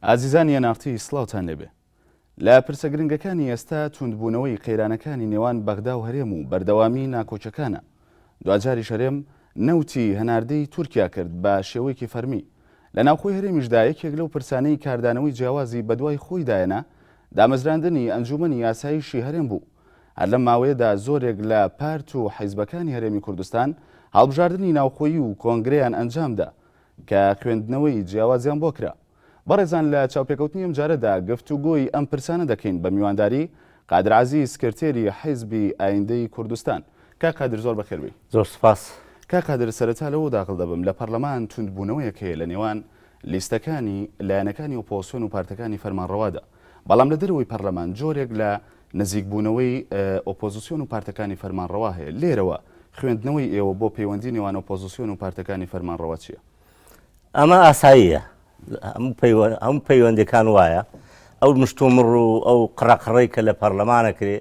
ئازیزانی نافتی سڵاوتان لێبێ. لە پرسە گرنگەکانی ئێستا توندبوونەوەی قەیرانەکانی نێوان بەغدا و هەرێم و بەردەوامی ناکۆچەکانە. دوجاری شەرێم نەوتی هەناردەی تورکیا کرد بە شێوەیەکی فەرمی. لە ناوخۆی هەرێمیشدا یەکێک لەو پرسانەی کاردانەوەی جیاوازی بەدوای خۆی دایەنە دامەزراندنی ئەنجومەنی یاساییشی هەرێم بوو. هەر لەم ماوەیەدا زۆرێک لە پارت و حیزبەکانی هەرێمی کوردستان هەڵبژاردننی ناوخۆیی و کۆنگرەیان ئەنجامدا کە خوێندنەوەی جیاوازیان بۆ کرا. بەڕێزان لە چاوپێکەوتنی ئەم جارەدا گفتوگۆی ئەم پرسانە دەکەین بە میوانداری قادر عەزیز سکرتێری حیزبی ئایندەی کوردستان. کا قادر زۆر بەخێربی. زۆر سپاس. کا قادر سەرەتا لەوە داخڵ دەبم لە پەرلەمان توندبوونەوەیەک هەیە لە نێوان لیستەکانی لایەنەکانی ئۆپۆزیسیۆن و پارتەکانی فەرمانڕەوادا. بەڵام لە دەرەوەی پەرلەمان جۆرێک لە نزیکبوونەوەی ئۆپۆزیسیۆن و پارتەکانی فەرمانڕەوا هەیە. لێرەوە خوێندنەوەی ئێوە بۆ پەیوەندی نێوان ئۆپۆزیسیۆن و پارتەکانی فەرمانڕەوا چییە؟ ئەمە ئاساییە، هەموو پەیوەندەکان وایە. ئەو مشتومڕ و ئەو قڕەقڕەی کە لە پەرلەمانەکرێ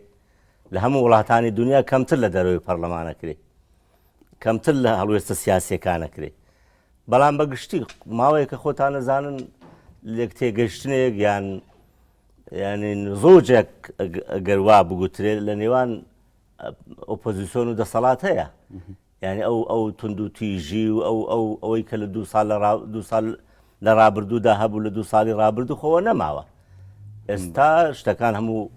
لە هەموو وڵاتانی دنیا کەمتر لە دەرەوەی پەرلەمانەکرێ، کەمتر لە هەڵوێستە سیاسیەکانەکرێ. بەڵام بەگشتی ماوەیە کە خۆتان نەزانن لێک تێگەشتنێک یانی زۆجێک ئەگەر وا بگوترێت لە نێوان ئۆپۆزیسیۆن و دەسەڵات هەیە. یعنی ئەو تونند و تیژی و ئەوەی کە لە دو ساڵ لە ڕابردوودا هەبوو لە 2 ساڵی ڕابردوو خۆوە نەماوە. ئێستا شتەکان هەموو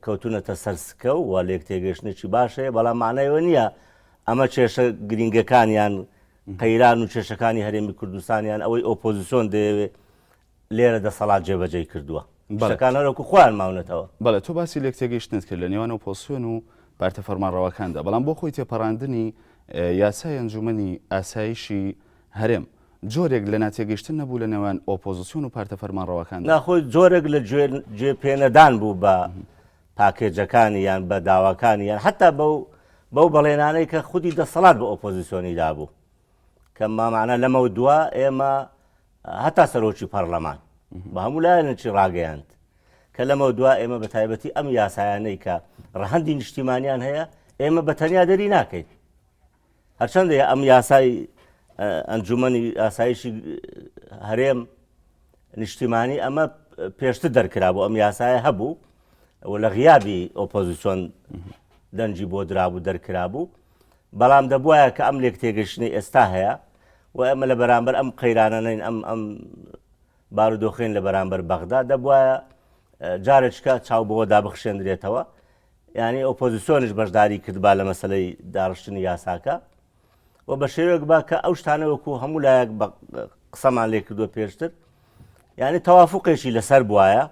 کەوتونەتە سەرسکە و وا لێک تێگەشتنێکی باشەیە، بەڵام مانایەوە نییە ئەمە کێشە گرنگەکانیان قەیران و کێشەکانی هەرێمی کوردستانیان ئەوەی ئۆپۆزیسیۆن دەیەوێت لێرە دەسەڵات جێبەجێ کردووە. شتەکان هەرۆکو خۆیان ماونەتەوە. بەڵێ تۆ باسی لێک تێگەیشتنت کرد لە نێوان ئۆپۆزیسیۆن و پارتە فەرمانڕەوەکاندا، بەڵام بۆ خۆی تێپەڕاندنی یاسای ئەنجومەنی ئاسایشی هەرێم جۆرێک لە ناتێگەیشتن نەبوو لە نێوان ئۆپۆزیسیۆن و پارتە فەرمانڕەوەکاندا. ناخۆی جۆرێک لە گوێپێنەدان بوو بە پاکێجەکانی یان بە داواکانی یان حتا بەو بەڵێنانەی کە خودی دەسەڵات بە ئۆپۆزیسیۆنی دابوو کە مامانە لەمە دووە ئێمە هەتا سەرۆکی پەرلەمان بە هەموو لایەنێکی ڕاگەیاند کە لەمە دووە ئێمە بە تایبەتی ئەم یاسایانەی کە ڕەهەندی نیشتیمانیان هەیە ئێمە بە تەنیا دەری ناکەین. هەرچەندە ئەم یاسای ئەنجومەنی ئاسایشی هەرێم نیشتیمانی ئەمە پێشتر دەرکرا بوو، ئەم یاسایە هەبوو و لە غیابی ئۆپۆزیسیۆن دەنجی بۆ درابوو دەرکرا بوو، بەڵام دەبوایە کە ئەم لێک تێگەشتنی ئێستا هەیە و ئەمە لە بەرامبەر ئەم قەیرانەنین ئەم بارودۆخین لە بەرامبەر بەغدا دەبوایە جارێککە چاو بەوە دابخشێندرێتەوە. یعنی ئۆپۆزیسیۆنش بەشداری کردبا لە مەسلەی داڕشتنی یاساکە و بە شێوەیەک با کە ئەو شتانەوەکو هەموو لایەک قسەمان لێ کردووە پێشتر، یعنی تەوافقێکی لەسەر بواە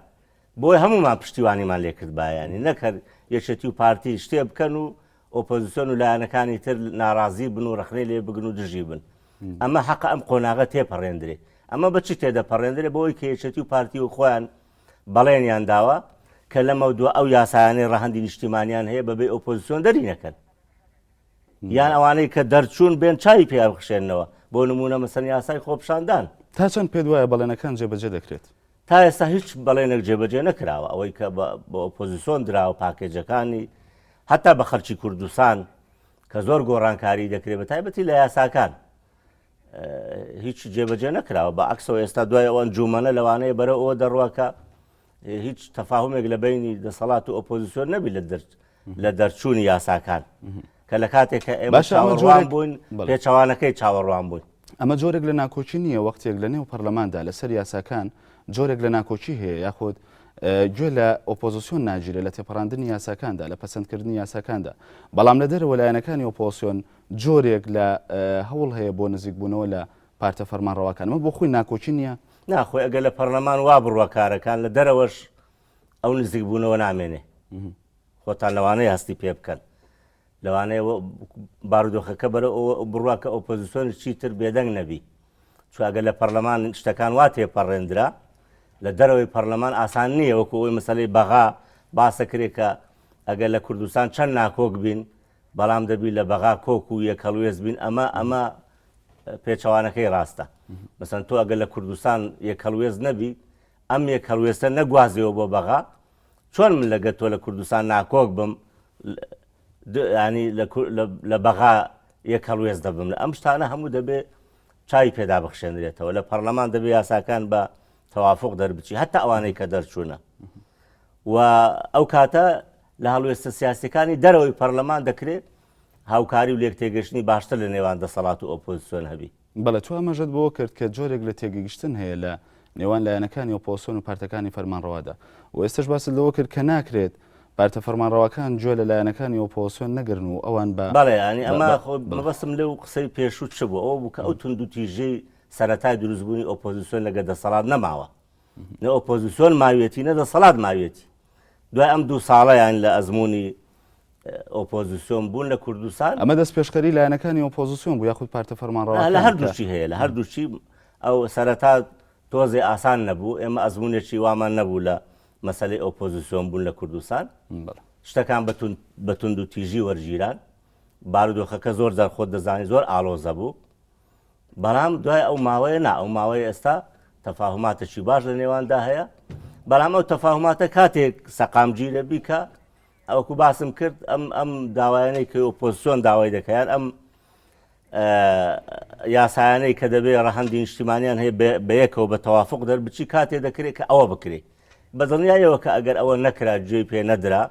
بۆی هەمومان پشتیوانیمان لێ کرد بایانی نەکرد یەکێتی و پارتی شتێ بکەن و ئۆپۆزیسیۆن و لایەنەکانی تر ناڕازی بن و ڕخنەی لێ بگن و دژی بن. ئەمە حەقە ئەم قۆناغە تێپەڕێندرێ. ئەمە بەچی تێدەپەڕێندرێ بەوەی کە یەکێتی و پارتی و خۆیان بەڵێنیان داوە کە لەمە دووە ئەو یاسایانەی ڕەهەندی نیشتیمانیان هەیە بەبێ ئۆپۆزیسیۆن دەری نەکەن، یان ئەوانەی کە دەرچوون بێن چاوی پێ بخشێنەوە. بۆ نمونە مەسەن یاسای خۆپشاندان تا چەند پێ وایە بەڵێنەکان جێبەجێ دەکرێت؟ تا ئێستا هیچ بەڵێنێک جێبەجێ نەکراوە. ئەوەی کە بە ئۆپۆزیسیۆن دراوە پاکێجەکانی حتا بە خەڵکی کوردستان کە زۆر گۆڕانکاری دەکرێت بە تایبەتی لە یاساکان هیچ جێبەجێ نەکراوە. بە عەکسەوە ئێستا دوای ئەو ئەنجومەنە لەوانەیە بەرە ئەوە دەڕوەکە هیچ تەفاهمێک لە بینی دەسەڵات و ئۆپۆزیسیۆن نەبی لە دەرچوونی یاساکان کە لە کاتێک کە ئێمە چاوەڕوان بووین پێچەوانەکەی چاوەڕوان بووین. ئەمە جۆرێک لە ناکۆچی نییە وەختێک لە نێو پەرلەماندا لەسەر یاساکان جۆرێک لە ناکۆچی هەیە یاخود گوێ لە ئۆپۆزیسیۆن ناگیرێت لە تێپەڕاندنی یاساکاندا لە پەسەندکردنی یاساکاندا، بەڵام لە دەرەوە لایەنەکانی ئۆپۆزیسیۆن جۆرێک لە هەوڵ هەیە بۆ نزیکبوونەوە لە پارتە فەرمانڕەواکان. ئەمە بۆ خۆی ناکۆچی نییە؟ ناخۆی ئەگەر لە پەرلەمان وا بڕوە کارەکان لە دەرەوەش ئەو نزیکبوونەوە نامێنێ. خۆتان لەوانەیە هەستی پێ بکەن، لەوانەیە بارودۆخەکە بەرە بڕواکە ئۆپۆزیسیۆن چیتر بێدەنگ نەبی، چواگە لە پەرلەمان شتەکان وا تێپەڕێندرا لە دەرەوەی پەرلەمان ئاسان نییە. وەکو ئەوی مەسەلەی بەغا باسەکرێت کە ئەگەر لە کوردستان چەند ناکۆک بین بەڵام دەبی لە بەغا کۆک و یەکەڵوێز بین، ئەمە پێچەوانەکەی ڕاستە. مەسەن تۆ ئەگەر لە کوردستان یەکەڵوێز نەبی ئەم یەکەڵوێستە نەگوازیەوە بۆ بەغا، چۆن من لەگەر تۆ لە کوردستان ناکۆک بم ینی لە بەغا یەکەڵوێز دەبم؟ لە ئەم شتانە هەموو دەبێت چای پێدا بخشێنرێتەوە. لە پەرلەمان دەبێت یاساکان بە تەوافق دەربچی هەتا ئەوانەی کە دەرچوونە و ئەو کاتە لە هەڵوێستە سیاسەکانی دەرەوەی پەرلەمان دەکرێت هاوکاری و لێک تێگەشتنی باشتر لە نێوان دەسەڵات و ئۆپۆزیسیۆن هەبی. بەڵێ تو ئەمەژت بۆ کرد کە جۆرێک لە تێگەیشتن هەیە لە نێوان لایەنەکانی ئۆپۆزیسیۆن و پارتەکانی فەرمانڕەوادا و ئێستش باست لەوە کرد کە ناکرێت پارتە فەرمانڕەوەکان گوێ لە لایەنەکانی ئۆپۆزیسیۆن نەگرن و ئەوان بە بەڵێ ینی ئەمە مەبەستم لەو قسەی پێشوت چ بوو ئەوە بوو کە ئەو تونند و تیژەی سەرەتای دروستبوونی ئۆپۆزیسیۆن لەگە دەسەڵات نەماوە نە ئۆپۆزیسیۆن ماوێتی نە دەسەڵات ماوێتی دوای ئەم دوو ساڵەیان لە ئەزمموی ئۆپۆزیسیۆن بوون لە کوردستان ئەمە دەست پێشکەری لایەنەکانی ئۆپۆزیسیۆن بوو یاخود پارتە فەرمانڕەوەکان لە هەردووچی هەیە لە هەردووچی ئەو سەرەتا تۆزێ ئاسان نەبوو ئێمە ئەزممونێکی وامان نەبوو لە مەسەلەی ئۆپۆزیسیۆن بوون لە کوردستان شتەکان بە تونند و تیژی وەرگیران بارودۆخەکە زۆر جار خۆت دەزانی زۆر ئاڵۆزە بوو بەڵام دوای ئەو ماوەیە نا ئەو ماوەیە ئێستا تەفاهماتێکی باش لە نێواندا هەیە بەڵام ئەو تەفاهماتە کاتێک سەقامگیرە بیکە ئەوەکو باسم کرد ئەم داوایانەی کە ئۆپۆزیسیۆن داوای دەکەیان ئەم یاسایانەی کە دەبێت ڕەهەندی نیشتیمانیان هەیە بەیەکەوە بە تەوافق دەربچی کاتێ دەکرێت کە ئەوە بکرێت بەدڵنیایەوە کە ئەگەر ئەوە نەکرا گوێی پێ نەدرا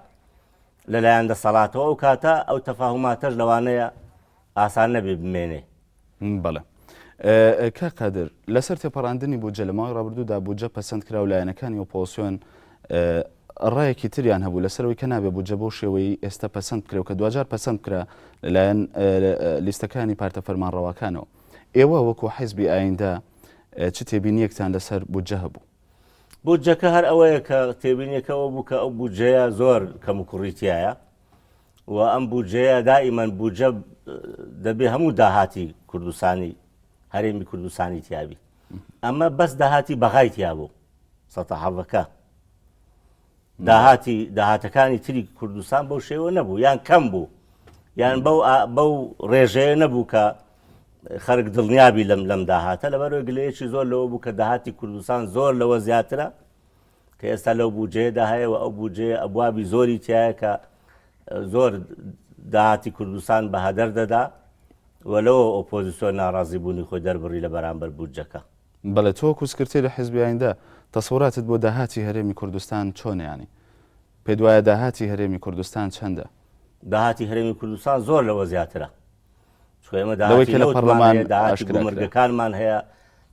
لەلایەن دەسەڵاتەوە ئەو کاتە ئەو تەفاهماتەش لەوانەیە ئاسان نەبێ بمێنێ. بەڵێ کا قادر لەسەر تێپەڕاندنی بودجە لە ماوەی ڕابردوودا بودجە پەسەند کرا و لایەنەکانی ئۆپۆزیسیۆن ڕایەکی تریان هەبوو لەسەرەوەی کە نابێ بودجە بۆ شێوەی ئێستا پەسەند بکرێ و کە دوجار پەسەند بکرا لەلایەن لیستەکانی پارتە فەرمانڕەوەکانەوە ئێوە وەکو حیزبی ئایندە چ تێبینیەکتان لەسەر بودجە هەبوو؟ بودجەکە هەر ئەوەیە کە تێبینیەکەەوە بوو کە ئەو بودجەیە زۆر کەم و کوڕیتیایە و ئەم بودجەیە دائیمەن بودجە دەبێ هەموو داهاتی کوردستانی هەرێمی کوردستانی تیابی ئەمە بەس داهاتی بەغای تیا بوو سەتەحەڤەکە داهاتەکانی تری کوردستان بەو شێوە نەبوو یان کەم بوو یان بەو ڕێژەیە نەبوو کە خەرک دڵنیابی لەم داهاتە لەبەرەوەی گلەیەکی زۆر لەوە بوو کە داهاتی کوردستان زۆر لەوە زیاترە کە ئێستا لەو بودجەیەدا هەیە و ئەو بودجەیە ئەبوابی زۆری تایە کە زۆر داهاتی کوردستان بە هەدەر دەدا و لەوە ئۆپۆزیسیۆن ناڕازی بوونی خۆی دەربڕی لە بەرامبەر بودجەکە. بەڵێ تۆ کوسکرتی لە حیزبی ئایندە تەسەوراتت بۆ داهاتی هەرێمی کوردستان چۆنیانی پێت وایە داهاتی هەرێمی کوردستان چەندە؟ داهاتی هەرێمی کوردستان زۆر لەوە زیاترە ئێمە داهاتی لە پەرلەمان داهاتی بومەرگەکانمان هەیە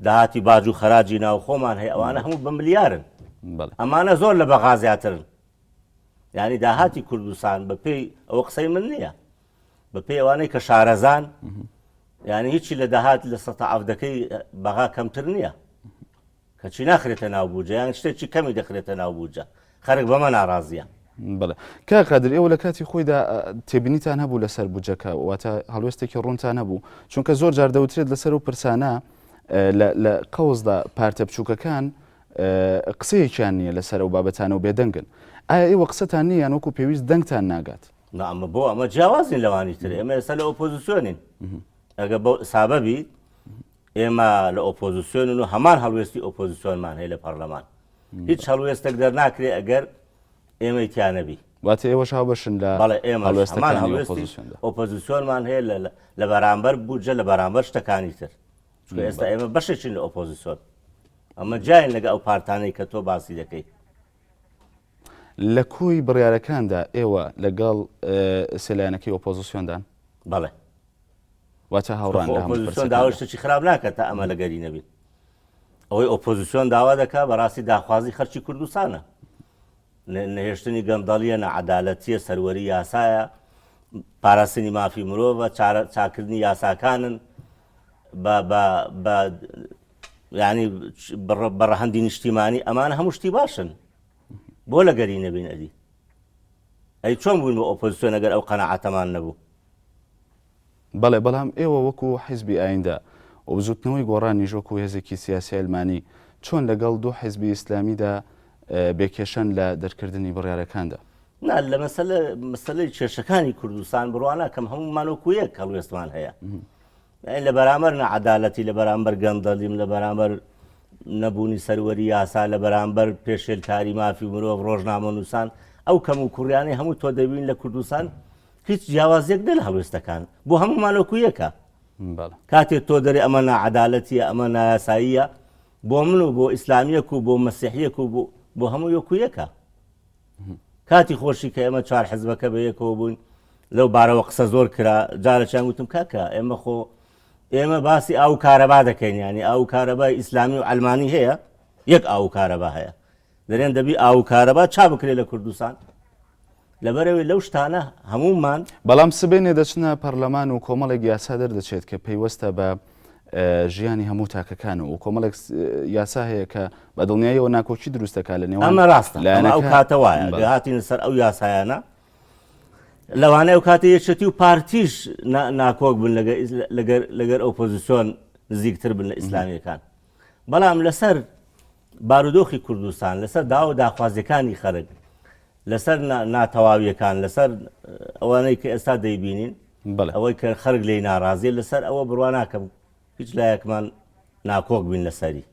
داهاتی باج و خەراجی ناو خۆمان هەیە ئەوانە هەموو بە ملیارن ئەمانە زۆر لە بەغا زیاترن یعنی داهاتی کوردستان بە پێی ئەوە قسەی من نییە بە پێی ئەوانەی کە شارەزان یعنی هیچی لە داهات لە سەتە عەفدەکەی بەغا کەمتر نییە کەچی ناخرێتە ناو بودجە یان شتێکی کەمی دەخرێتە ناو بودجە خەرک بەمە ناڕازیە. بەڵێ کا قادر ئێوە لە کاتی خۆیدا تێبینیتان هەبوو لەسەر بودجەکە واتە هەڵوێستێکی ڕوونتان هەبوو چونکە زۆر جار دەوترێت لەسەر و پرسانە لە قەوزدا پارتە بچووکەکان قسەیەکیان نییە لەسەر و بابەتانە و بێدەنگن ئایا ئێوە قسەتان نییە یان وەکو پێویست دەنگتان ناگات؟ ئەمە بۆ ئەمە جیاوازین لەوانی تر ئێمە ئێستا لە ئۆپۆزیسیۆنین ئەگە بۆ سابەبی ئێمە لە ئۆپۆزیسیۆنن و هەمان هەڵوێستی ئۆپۆزیسیۆنمان هەیە لە پەرلەمان هیچ هەڵوێستێک دەرناکرێ ئەگەر ئێمە تیانەبی واتە ئێوە شاوبەشن لە هەڵوێستەکانی ئۆپۆزیسیۆنمان هەیە لە بەرامبەر بودجە لە بەرامبەر شتەکانی تر چونکە ئێستا ئێمە بەشێکین لە ئۆپۆزیسیۆن ئەمە جاین لەگە ئەو پارتانەی کە تۆ باسی دەکەی. لە کوی بڕیارەکاندا ئێوە لەگەڵ سەلایەنەکەی ئۆپۆزیسیۆندان؟ بەڵێ واتە هاوڕان ئۆپۆزیسیۆن داوای شتێکی خراپ ناکات تا ئەمە لەگەری نەبێت ئەوەی ئۆپۆزیسیۆن داوا دەکات بەڕاستی داخوازی خەرکی کوردستانە نەهێشتنی گەندەڵیە نەعەدالەتیە سەروەری یاسایە پاراستنی مافی مرۆڤە چاکردنی یاساکانن بە ینی بەڕەهەندی نیشتیمانی ئەمانە هەموو شتی باشن بۆ لەگەری نەبین ئەدی ئەی چۆن بووین بە ئۆپۆزیسیۆن ئەگەر ئەو قەناعەتەمان نەبوو؟ بەڵێ بەڵام ئێوە وەکو حیزبی ئایندە و بزوتنەوەی گۆڕانی ژۆک و هێزێکی سیاسی ئەلمانی چۆن لەگەڵ دوو حیزبی ئیسلامیدا بێکێشەن لە دەرکردنی بڕیارەکاندا؟ نا لە مەسەلەی کێشەکانی کوردستان بڕوانە کەم هەمومان وەکو یەک هەڵوێستمان هەیە لە بەرامبەر نەعەدالەتی لە بەرامبەر گەندەڵیم لە بەرامبەر نەبوونی سەروەری یاسا لە بەرامبەر پێشێلکاری مافی مرۆڤ ڕۆژنامە نووسان ئەو کەم و کوڕیانی هەموو تۆ دەبین لە کوردستان هیچ جیاوازیەک دە لە هەڵوێستەکان بۆ هەمومان وەکو یەکە کاتێک تۆ دەری ئەمە نەعەدالەتیە ئەمە نایاساییە بۆ من و بۆ ئیسلامیەک و بۆ مەسیحیەک و بۆ هەموو یەکو یەکە کاتی خۆشی کە ئێمە چوار حزبەکە بە یەکەوە بووین لەو بارەوە قسە زۆر کرا جارەچیان گوتم کاکە ئێمە ئێمە باسی ئاو کارەبا دەکەین ینی ئاو کارەبای ئیسلامی و ئەلمانی هەیە یەک ئاو کارەبا هەیە دەرێن دەبی ئاو کارەبا چا بکرێت لە کوردستان لەبەرەوەی لەو شتانە هەمومان بەڵام سبێنێ دەچنە پەرلەمان و کۆمەڵێک یاسا دەردەچێت کە پەیوەستە بە ژیانی هەموو تاکەکان و کۆمەڵێک یاسا هەیە کە بە دڵنیاییەوە ناکۆچی دروستەکە لە نێوان ئەمە ڕاستە ئەو کاتە وایە هاتین سەر ئەو یاسایانە لەوانەیە و کاتە یەکێتی و پارتیش ناکۆک بن لەگەر ئۆپۆزیسیۆن نزیکتر بن لە ئیسلامیەکان بەڵام لەسەر بارودۆخی کوردستان لەسەر داوا داخوازیەکانی خەرک لەسەر ناتەواویەکان لەسەر ئەوانەی کە ئێستا دەیبینین ئەوەی کە خەرک لێی ناڕازیە لەسەر ئەوە بڕوان ناکەم هیچ لایەکمان ناکۆک بین لەسەری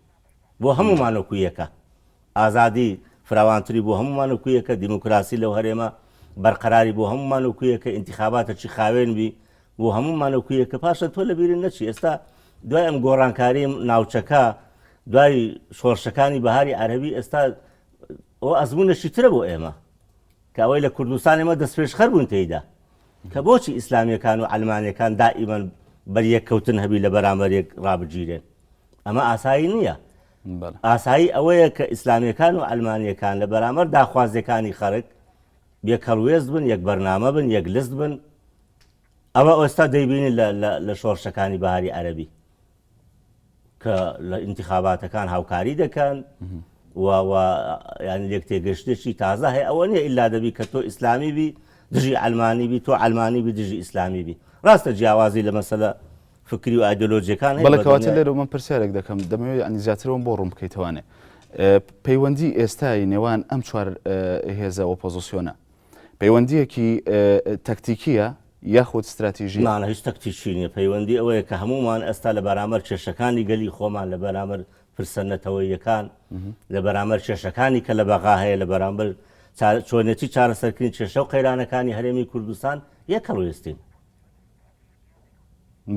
بۆ هەمومانەکو یەکە ئازادی فراوانتری بۆ هەمومانەکو یەکە دیموکراسی لەو هەرێمە بەرقەراری بۆ هەمومانەکو یەکە ئینتیخاباتەکی خاوێن بی بۆ هەمومانەکو یەکە پاشە تۆ لە بیرن نەچی ئێستا دوای ئەم گۆڕانکاری ناوچەکە دوای شۆڕشەکانی بەهاری عەرەبی ئێستا ئەوە ئەزموونەشی ترە بۆ ئێمە کە ئەوەی لە کوردستان ئێمە دەستپێشخەر بوون تێیدا کە بۆچی ئیسلامیەکان و ئەلمانیەکان دائیمەن بەریەککەوتن هەبی لە بەرامبەرێک ڕابگیرێن ئەمە ئاسایی نییە ئاسایی ئەوەیە کە ئیسلامیەکان و ئەلمانیەکان لە بەرامبەر داخوازیەکانی خەرک یەک هەڵوێست بن یەک بەرنامە بن یەک لست بن ئەوە ئێستا دەیبینی لە شۆڕشەکانی بەهاری عەرەبی کە لە ئینتیخاباتەکان هاوکاری دەکەن ینی لێک تێگەشتێکی تازە هەیە ئەوە نییە ئیلا دەبی کە تۆ ئیسلامی بی دژی ئەلمانی بی تۆ ئەلمانی بی دژی ئیسلامی بی ڕاستە جیاوازی لە مەسەلە فکری و ئایدۆلۆجیەکان بەڵکەواتە لێرە من پرسیارێک دەکەم دەمەوێت ئەنی زیاترەوە بۆ ڕوون بکەیتوانێ پەیوەندی ئێستای نێوان ئەم چوار هێزە ئۆپۆزیسیۆنە پەیوەندیەکی تەکتیکیە یاخود استراتیژی نانە هیچ تەکتیکی نییە پەیوەندی ئەوەیە کە هەمومان ئێستا لە بەرامبەر کێشەکانی گەلی خۆمان لە بەرامبەر فرسەنەتەوەیەکان لە بەرامبەر کێشەکانی کە لە بەغا هەیە لە بەرامبەر چۆنێتی چارەسەرکردنی کێشە و قەیرانەکانی هەرێمی کوردستان یەک هەڵوێستین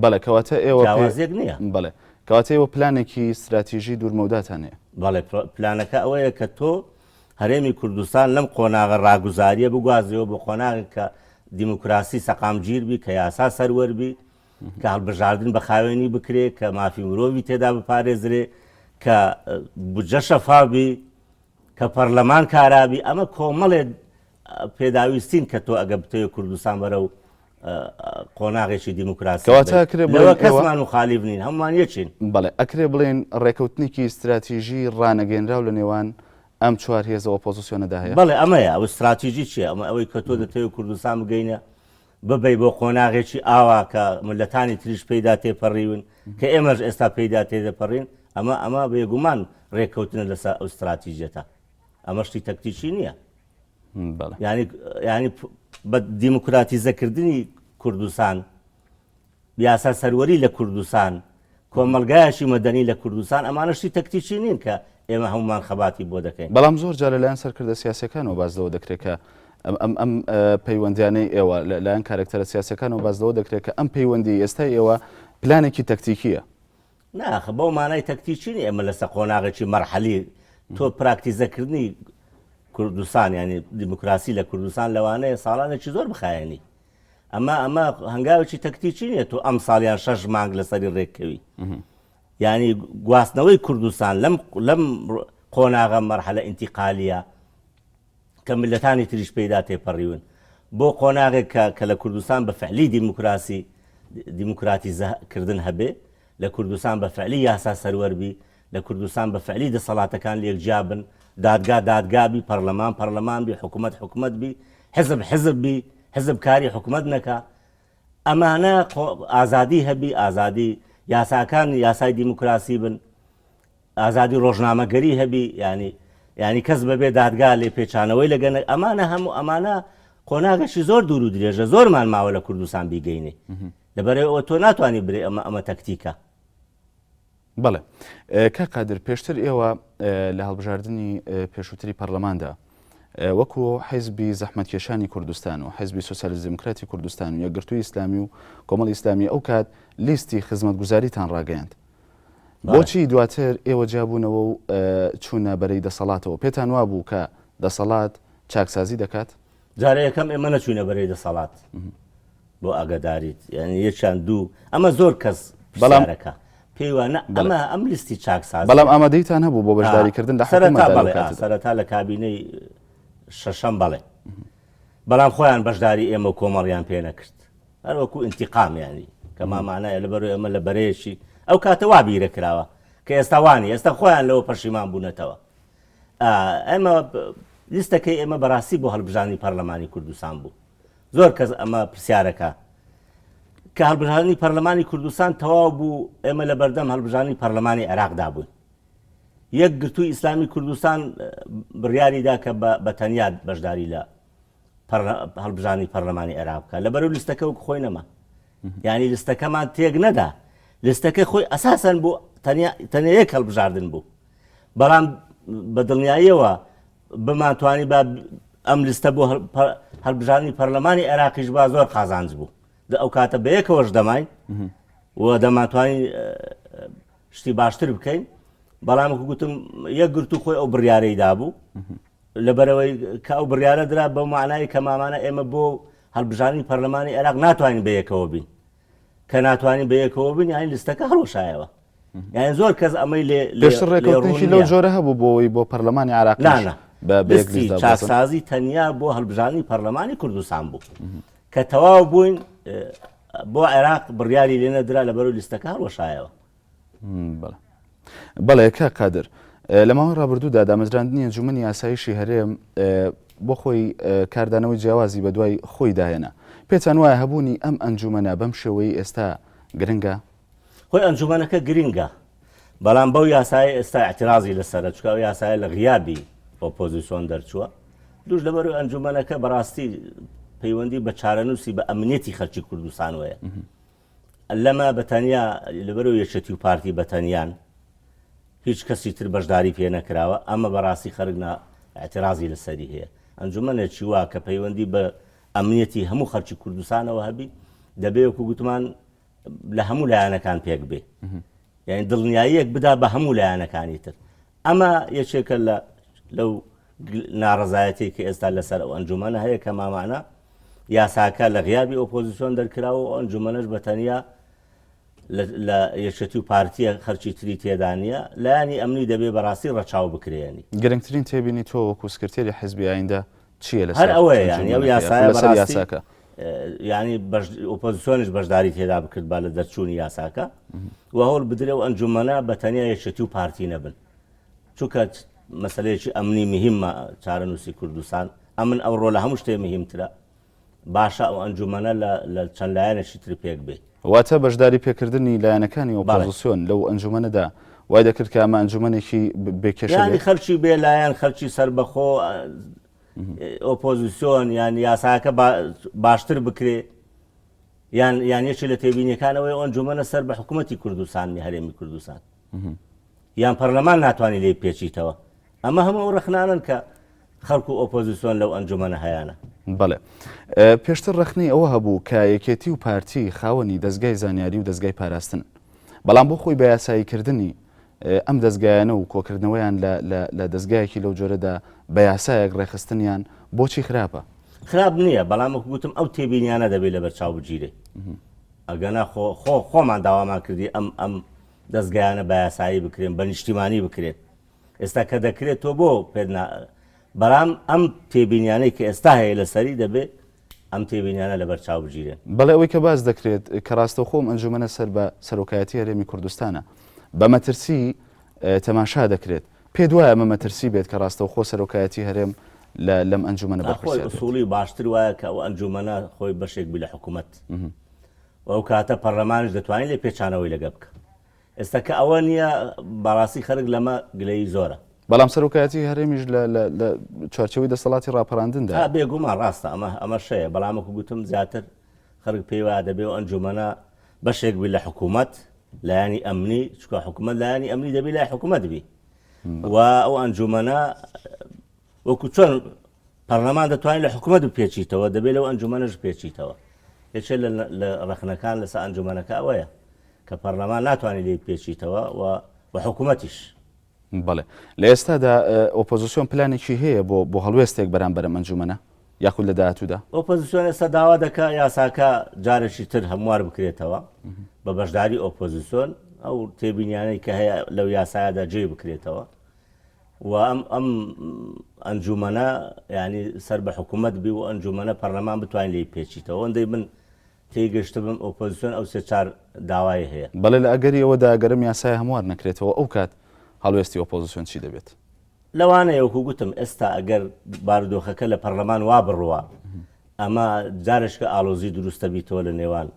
بەڵێ کەواتە ئێوە جیاوازێک نییە بەڵێ کەواتە ئێوە پلانێکی استراتیژی دوورمەوداتان هەیە بەڵێ پلانەکە ئەوەیە کە تۆ هەرێمی کوردستان لەم قۆناغە ڕاگوزاریە بگوازیەوە بۆ قۆناغێک کە دیموکراسی سەقامگیر بی کە یاسا سەروەربی کە هەڵبژاردن بە خاوێنی بکرێت کە مافی مرۆڤی تێدا بپارێزرێ کە بودجە شەفافبی کە پەرلەمان کارابی ئەمە کۆمەڵێ پێداویستین کە تۆ ئەگە بتەوێت کوردستان بەرە و قۆناغێکی دیموکراسی لەوە کەسمان مخالیف نین هەمومان یەکین بەڵێ ئەکرێ بڵێن ڕێکەوتنێکی استراتیژی ڕانەگەێنراو لە نێوان ئەم چوار هێزە ئۆپۆزیسیۆنەدا هەیە بەڵێ ئەمەیە ئەو استراتیژی چیە ئەمە ئەوەی کە تۆ دەتەوێت کوردستان بگەینە ببەی بۆ قۆناغێکی ئاوا کە ملەتانی تریش پێیدا تێپەڕیون کە ئێمەش ئێستا پێیدا تێدەپەڕین ئەمە بێگومان ڕێککەوتنە لەسەر ئەو استراتیژیەتە ئەمە شتی تەکتیکی نییە ینی بە دیموکراتیزەکردنی کوردستان یاسا سەروەری لە کوردستان کۆمەلگایەکی مەدەنی لە کوردستان ئەمانەشتی تەکتیکی نین کە ئێمە هەمومان خەباتی بۆ دەکەین بەڵام زۆر جارە لایەن سەرکردە سیاسەکانەوە بازەوە دەکرێت کە ئەم پەیوەندیانەی ئێوە لایەن کارکتەرە سیاسەکانەوە بازەوە دەکرێت کە ئەم پەیوەندی ئێستا ئێوە پلانێکی تەکتیکیە ناخە بەو مانای تەکتیکی ئێمە لەسەر قۆناغێکی مەرحەلی تۆ پراکتیزەکردنی کوردستان ینی دیموکراسی لە کوردستان لەوانەیە ساڵانێکی زۆر بخایەنی ئەمە هەنگاوێکی تەکتیکی نییە تۆ ئەم ساڵیان 6 مانگ لەسەری ڕێککەوی ینی گواستنەوەی کوردستان لەم قۆناغە مەرحەلە ئینتیقالیە کە ملەتانی تریش پێیدا تێپەڕیون بۆ قۆناغێک کە لە کوردستان بە فعلی دیموکراتیزەکردن هەبێ لە کوردستان بە فعلی یاسا سەروەربی لە کوردستان بە فعلی دەسەڵاتەکان لێکجیابن دادگا بی پەرلەمان بی حکوومەت بی حزب بی حزب کاری حکوومەت نەکا ئەمانە ئازادی هەبی ئازادی یاساکان یاسای دیموکراسی بن ئازادی ڕۆژنامەگەری هەبی ینی کەس بەبێ دادگا لێ پێچانەوەی لەگەن ئەمانە هەموو ئەمانە قۆناغێکی زۆر دوور و درێژە زۆرمان ماوە لە کوردستان بیگەینێ لەبەرەوە تۆ ناتوانانی برێ ئەمە تەکتیکە بەڵێ کا قادر پێشتر ئێوە لە هەڵبژاردننی پێشووتری پەرلەماندا وەکو حیزبی زەحمەتکێشانی کوردستان و حیزبی سۆسیالیست دموکراتی کوردستان و یەکگرتووی ئیسلامی و کۆمەڵی ئیسلامی ئەو کات لیستی خزمەتگوزاریتان ڕاگەیاند بۆچی دواتر ئێوە جیابوونەوە و چوونە بەرەی دەسەڵاتەوە پێتان وا بوو کە دەسەڵات چاکسازی دەکات؟ جارە یەکەم ئێمە نەچوونە بەرەی دەسەڵات بۆ ئاگاداریت یعنی یەکیان دوو ئەمە زۆر کەس بەڵامەکە پێی وانە ئەمە ئەم لیستی چاکساز بەڵام ئامادەیتان هەبوو بۆ بەشداریکردن لە سەرەتا لە کابینەی شەشەم بەڵێ بەڵام خۆیان بەشداری ئێمە و کۆمەڵیان پێ نەکرد هەروەکو ئینتیقامیانی کە مامانایە لەبەر ئێمە لە بەرەیەشی ئەو کاتەوا بیرە کراوە کە ئێستاوانی ئێستا خۆیان لەوە پەشیمان بوونەتەوە ئەمە لیستەکەی ئێمە بەڕاستی بۆ هەڵبژانی پەرلەمانی کوردستان بوو زۆر کەس ئەمە پرسیارەکە کە هەڵبژانی پەرلەمانی کوردستان تەواو بوو ئێمە لە بەردەم هەڵبژانی پەرلەمانی عێراقدا بووین یەک گرتووی ئیسلامی کوردستان بڕیاریدا کە بە تەنیا بەشداری لە هەڵبژانی پەرلەمانی عێراق بکات لەبەرەو لیستەکە وەک خۆی نەما یعنی لیستەکەمان تێک نەدا لیستەکەی خۆی ئەساسەن بوو تەنیا یەک هەڵبژاردن بوو بەڵام بە دڵنیاییەوە بمانتوانی بە ئەم لیستە بۆ هەڵبژانی پەرلەمانی عێراقیش با زۆر قازانج بوو ئەو کاتە بە یەکەوەش دەماین و دەمانتوانی شتی باشتر بکەین بەڵام گوتم یەک گرتو خۆی ئەو بڕیارەیدا بوو لەبەرەوەی کە ئەو بڕیارە درا بە معنای کە مامانە ئێمە بۆ هەڵبژانی پەرلەمانی عێراق ناتوانین بە یەکەوە بین کە ناتوانین بە یەکەوە بین یانی لیستەکە هەڵوەشایەوە یعنی زۆر کەس ئەمەی پێشتر ڕێکەوتنێکی لەو جۆرە هەبوو بۆەوەی بۆ پەرلەمانی عێراق بەستی چاکسازی تەنیا بۆ هەڵبژانی پەرلەمانی کوردستان بوو کە تەواو بووین بۆ عێراق بڕیاری لێ نەدرا لەبەرەوەی لیستەکە هەڵوەشایەوە بەڵێ کە قادر لە ماوەی ڕابردوودا دامەزراندنی ئەنجومەنی یاساییشی هەرێم بۆ خۆی کاردانەوەی جیاوازی بە دوای خۆی داهێنا پێتان وایە هەبوونی ئەم ئەنجومەنە بەم شێوەی ئێستا گرنگە؟ خۆی ئەنجومەنەکە گرنگە بەڵام بەو یاسای ئێستا اعترازی لەسەرە چکە ئەو یاسایە لە غیابی ئۆپۆزیسیۆن دەرچووە دووش لەبەرەوەی ئەنجومەنەکە بەڕاستی پەیوەندی بە چارەنووسی بە ئەمنیەتی خەڵکی کوردستان وەیە لەمە بەتەنیا لەبەرەوەی یەکێتی و پارتی بەتەنیان هیچ کەسی تر بەشداری پێ نەکراوە ئەمە بەڕاستی خەرگنا اعترازی لەسەری هەیە ئەنجومەنێکی وا کە پەیوەندی بە ئەمنیەتی هەموو خەڵکی کوردستانەوە هەبی دەبێ وەکو گوتمان لە هەموو لایەنەکان پێک بێ یعنی دڵنیاییەک بدا بە هەموو لایەنەکانی تر ئەمە یەکێکە لەو ناڕەزایەتی کە ئێستا لەسەر ئەو ئەنجومەنە هەیە کە مامانە یاساکە لە غیابی ئۆپۆزیسیۆن دەرکراوە و ئەنجومەنەش بەتەنیا لە یەکێتی و پارتیە خەرکی تری تێدا نیە لایانی ئەمنی دەبێ بەڕاستی ڕەچاو بکرێنی گرنگترین تێبینی تۆ وەکو سکرتێری حیزبی ئایندە چییە هەر ئەوەیە یعنی ئەو یاسایە بەڕاستی ینی ئۆپۆزیسیۆنیش بەشداری تێدا بکرد با لە دەرچوونی یاساکە و هەوڵ بدرێ و ئەنجومەنە بەتەنیا یەکێتی و پارتی نەبن چونکە مەسەلەیەکی ئەمنی مهمە چارەنووسی کوردستان ئەمن ئەوڕۆ لە هەموو شتێ مهمترە باشە ئەو ئەنجومەنە لە چەند لایەنێکی تر پێک بێ واتە بەشداری پێکردنی لایەنەکانی ئۆپۆزیسیۆن لەو ئەنجومەنەدا وای دەکرد کە ئەمە ئەنجومەنێکی بێکێشە ینی خەرکی بێ لایەن خەرکی سەربەخۆ ئۆپۆزیسیۆن یان یاساکە باشتر بکرێ یان یەکی لە تێبینیەکانەوەی ئەنجومەنە سەر بە حکوومەتی کوردستانی هەرێمی کوردستان یان پەرلەمان ناتوانانی لێ پێچیتەوە ئەمە هەموو ڕخنانن کە خەڵکو و ئۆپۆزیسیۆن لەو ئەنجومەنە هەیەە بەڵێ پێشتر ڕخنی ئەوە هەبوو کە یەکێتی و پارتی خاوەنی دەستگای زانیاری و دەستگای پاراستن بەڵام بۆ خۆی بە یاساییکردنی ئەم دەستگایانە و کۆکردنەوەیان لە دەستگایەکی لەو جۆرەدا بە یاسایەک ڕێخستنیان بۆچی خراپە؟ خراپ نییە بەڵام گوتم ئەو تێبینیانە دەبێت لە بەرچاو بگیرێ ئەگەنا خۆمان داوامان کردی ئەم دەستگایانە بە یاسایی بکرێن بە نیشتیمانی بکرێت ئێستا کە دەکرێت تۆ بۆ پێ بەڵام ئەم تێبینیانەی کە ئێستا هەیە لەسەری دەبێت ئەم تێبینیانە لە بەرچاو بگیرێن بەڵێ ئەوەی کە باز دەکرێت کە ڕاستەوخۆم ئەنجومەنە سەر بە سەرۆکایەتی هەرێمی کوردستانە بە مەترسی تەماشا دەکرێت پێ دوایە ئەمە مەترسی بێت کە ڕاستەوخۆ سەرۆکایەتی هەرێم لەم ئەنجومەنە بەخۆی ئوسوڵی باشتر وایە کە ئەو ئەنجومەنە خۆی بەشێک بی لە حکوومەت ئەو کاتە پەرلەمانش دەتوانێت لێ پێچانەوەی لەگە بکە ئێستا کە ئەوە نییە بەڕاستی خەرک لەمە گلەی زۆرە بەڵام سەرۆکایەتی هەرێمیش لە چارچەوەی دەسەڵاتی ڕاپەڕاندندا بێگومان ڕاستە ئەمە شەیە بەڵامەکو گوتم زیاتر خەرک پێی وایە دەبێ و ئەنجومەنە بەشێک بی لە حکوومەت لایانی ئەمنی چکە حکوومەت لایانی ئەمنی دەبێ لای حکوومەت بی و ئەو ئەنجومەنە وەکو چۆن پەرلەمان دەتوانێت لە حکوومەت پێچیتەوە دەبێت لەو ئەنجومەنەش پێچیتەوە یەکێک لە ڕخنەکان لەسەر ئەنجومەنەکە ئەوەیە کە پەرلەمان ناتوانێت لێ پێچیتەوە و و حکوومەتیش. بەڵێ لە ئێستادا ئۆپۆزیسیۆن پلانێکی هەیە بۆ هەڵوێستێک بەرامبەر ئەنجومەنە یاخود لە داهاتوودا؟ ئۆپۆزیسیۆن ئێستا داوا دەکا یاساکە جارێکی تر هەموار بکرێتەوە بە بەشداری ئۆپۆزیسیۆن ئەو تێبینیانەی کە هەیە لەو یاسایەدا جێ بکرێتەوە و ئەم ئەنجومەنە ینی سەر بە حکوومەت بی و ئەنجومەنە پەرلەمان بتوانین لێی پێچیتەوە ئەوەندەی من تێگەشتە بم ئۆپۆزیسیۆن ئەو سێ-چار داوای هەیە. بەڵێ لە ئەگەری ئەوەدا ئەگەرم یاسای هەموار نەکرێتەوە ئەو کات هەڵوێستی ئۆپۆزیسیۆن چی دەبێت؟ لەوانەیە وەکو گوتم ئێستا ئەگەر بارودۆخەکە لە پەرلەمان وا بڕوە ئەمە جارشکە ئالۆزی دروستە بیتەوە لە نێوان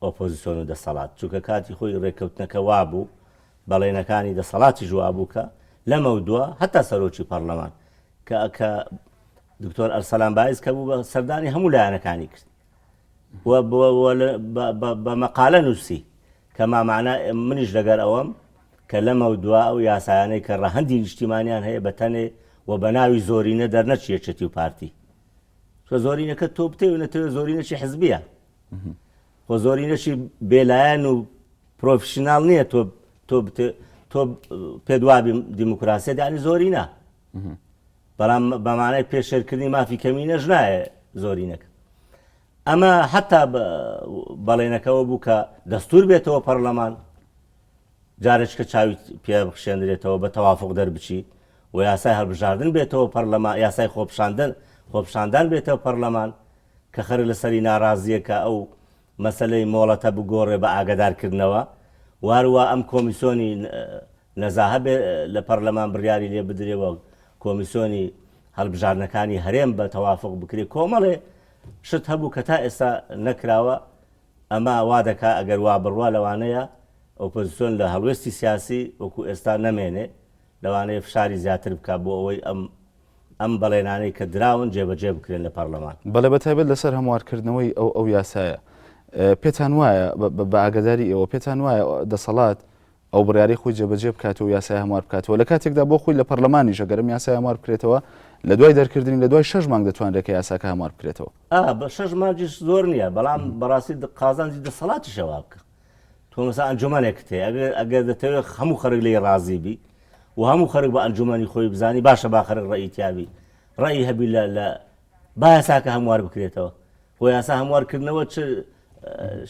ئۆپۆزیسیۆن و دەسەڵات چونکە کاتی خۆی ڕێککەوتنەکە وابوو بەڵێنەکانی دەسەڵاتی ژوابوو کە لەمە دووە هەتا سەرۆکی پەرلەمان کە دکتۆر ئەرسەلان بایز کە بوو بە سەردانی هەموو لایەنەکانی کرد بە مەقالە نووسی کە مامانە منیش لەگەر ئەوەم کە لەمە دووە ئەو یاسایانەی کە ڕەهەندی نیشتیمانیان هەیە بە تەنێ و بە ناوی زۆرینە دەرنەچی یەکێتی و پارتی کە زۆرینەکە تۆ بتێونەتەوە زۆرینەشی حزبیە خۆ زۆرینەشی بێلایەن و پرۆفشناڵ نییە تۆ پێدوابی دیموکراسی دانی زۆرینە بەڵام بەمانای پێشێرکردنی مافی کەمینەش نایە زۆرینەکە. ئەمە حتا بەڵێنەکەەوە بوو کە دەستور بێتەوە پەرلەمان جارێککە چاوی پێ بخشێنرێتەوە بە تەوافق دەربچی و یاسای هەڵبژاردن بێتەوە پەرلەمان یاسای خۆپشاندان بێتەوە پەرلەمان کە خەر لەسەری ناڕازیەکە ئەو مەسلەی مۆڵەتە بگۆڕێ بە ئاگدارکردنەوە واروە ئەم کۆمیسیۆنی نەزاهە لە پەرلەمان بڕیاری لێ بدرێەوە کۆمیسیۆنی هەڵبژاردنەکانی هەرێم بە تەوافق بکرێت کۆمەڵێ شت هەبوو کە تا ئێستا نەکراوە ئەمە وا دەکا ئەگەر وا بڕوا لەوانەیە ئۆپۆزیسیۆن لە هەڵوێستی سیاسی وەکو ئێستا نەمێنێ لەوانەیە فشاری زیاتر بکات بۆ ئەوەی ئەم بەڵێنانەی کە دراون جێبەجێ بکرێن لە پەرلەمان. بەڵێ بەتایبەت لەسەر هەموارکردنەوەی ئەو یاسایە پێتان وایە بە ئاگداری ئێوە پێتان وایە دەسەڵات ئەو بڕیاری خۆی جێبەجێ بکاتەوە یاسای هەموار بکاتەوە لە کاتێکدا بۆ خۆی لە پەرلەمانیش ئەگەرم یاسای هەموار بکرێتەوە لە دوای دەرکردنی لە دوای 6 مانگ دەتوانرێت کە یاساکە هەموار بکرێتەوە؟ بە 6 مانگیش زۆر نییە بەڵام بەڕاستی قازانجی دەسەڵاتی شەوا بکە تۆ مەسا ئەنجومەنێکت هەیە ئەگەر دەتەوێت هەموو خەرک لێ ڕازی بی و هەموو خەرک بە ئەنجومەنی خۆی بزانی باشە با خەرک ڕئیتیابی ڕێی هەبی لە با یاساکە هەموار بکرێتەوە بۆ یاسا هەموارکردنەوە چ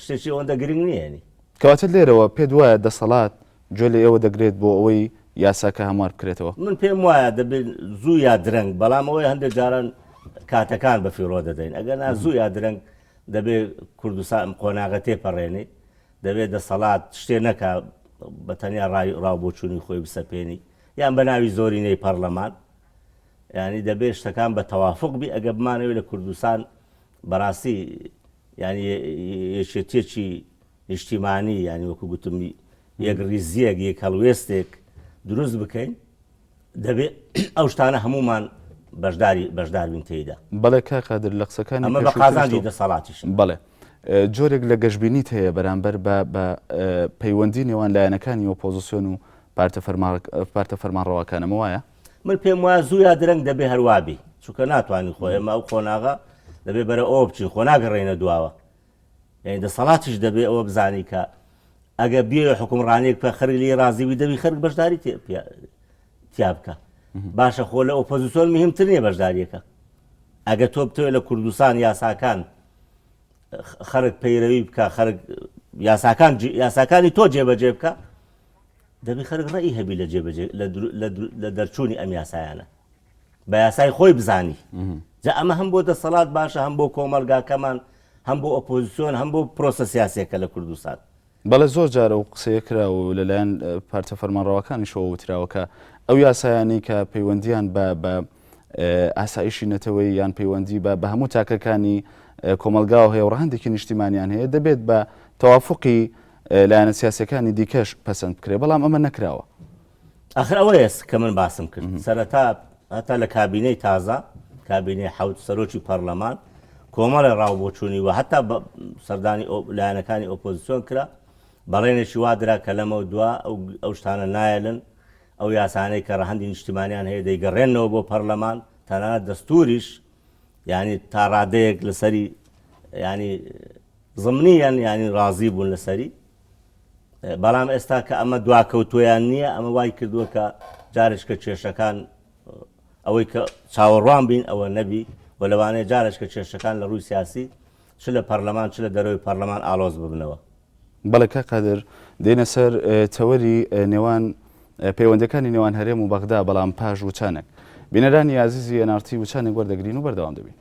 شتێکی ئەوەندە گرنگ نییە. کەواتە لێرەوە پێت وایە دەسەڵات گوێ لە ئێوە دەگرێت بۆ ئەوەی یاساکە هەموار بکرێتەوە؟ من پێم وایە دەبێت زوو یا درەنگ بەڵام ئەوەی هەندێک جاران کاتەکان بە فیڕۆ دەدەین ئەگەر نا زوو یا درەنگ دەبێت کوردستان قۆناغە تێپەڕێنێ دەبێت دەسەڵات شتێ نەکا بە تەنیا ڕاوبۆچوونی خۆی بسەپێنی یان بە ناوی زۆرینەی پەرلەمان ینی دەبێت شتەکان بە تەوافق بی ئەگە بمانەوێت لە کوردستان بەڕاستی ینی یەکێتیەکی نیشتیمانی ینی وەکو گوتمی یەک ریزیەک یەک هەڵوێستێک دروست بکەین دەبێت ئەو شتانە هەمومان بەشدار بین تێیدا. بەڵێ کاکادر لە قسەکانی ئەمە بە قازانجی دەسەڵاتیش. بەڵێ جۆرێک لە گەشتبینیت هەیە بەرامبەر بە پەیوەندی نێوان لایەنەکانی ئۆپۆزیسیۆن و پارتە فەرمانڕەواکانەمە وایە؟ من پێم وایە زوو یا درەنگ دەبێ هەروابی چونکە ناتوانین خۆی ئەمە ئەو خۆناغا دەبێ بەرە ئەوە بچین خۆ ناگەڕێنە دواوە یعنی دەسەڵاتیش دەبێ ئەوە بزانی کە ئەگە بێ حکومڕانێک پێ خەرک لێ ڕازیوی دەبی خەرک بەشداری تیا بکە باشە خۆ لە ئۆپۆزیسیۆن مهمتر نییە بەشداریەکە ئەگە تۆ بتوێت لە کوردستان یاساکان خەرک پەیرەوی بکە خەرک یاساکانی تۆ جێبەجێ بکە دەبی خەرک ڕێی هەبی لە جێبەجێ لە دەرچوونی ئەم یاسایانە بە یاسای خۆی بزانی جا ئەمە هەم بۆ دەسەڵات باشە هەم بۆ کۆمەلگاکەمان هەم بۆ ئۆپۆزیسیۆن هەم بۆ پرۆسە سیاسیەکە لە کوردستان. بەڵێ زۆر جارە و قسەیە کرا و لەلایەن پارتە فەرمانڕەوەکانی شەوە وتراوە کە ئەو یاسایانی کە پەیوەندیان بە ئاسایشی نەتەوەی یان پەیوەندی بە هەموو تاکەکانی کۆمەلگاوە هەیە و ڕەهەندێکی نیشتیمانیان هەیە دەبێت بە تەوافقی لایەنە سیاسەکانی دیکەش پەسەند بکرێت بەڵام ئەمە نەکراوە. ئاخر ئەوەیە کە من باسم کرد سەرەتا هەتا لە کابینەی تازە کابینەی حەوت سەرۆکی پەرلەمان کۆمەڵی ڕاوبۆچوونی و هەتا سەردانی لایەنەکانی ئۆپۆزیسیۆن کرا بەڵێنێکی وادرا کە لەمە دووە ئەو شتانە نایەلن ئەو یاسانەی کە ڕەهەندی نیشتیمانیان هەیە دەیگەڕێنەوە بۆ پەرلەمان تەنانەت دەستوریش ینی تا ڕادەیەک لەسەری ینی زمنیان ینی ڕازی بوون لەسەری بەڵام ئێستا کە ئەمە دواکەوتویان نییە ئەمە وای کردووە کە جارش کە کێشەکان ئەوەی کە چاوەڕوان بین ئەوە نەبی و لەوانەیە جارش کە کێشەکان لە ڕووی سیاسی چ لە پەرلەمان چ لە دەرەوەی پەرلەمان ئالۆز ببنەوە. بەڵێ قادر دێنە سەر تەوەری نێوان پەیوەندەکانی نێوان هەرێم و بەغدا بەڵام پاش وچانێک بینەرانی عزیزی NRT وچانێک وەردەگرین و بەردەوام دەبین.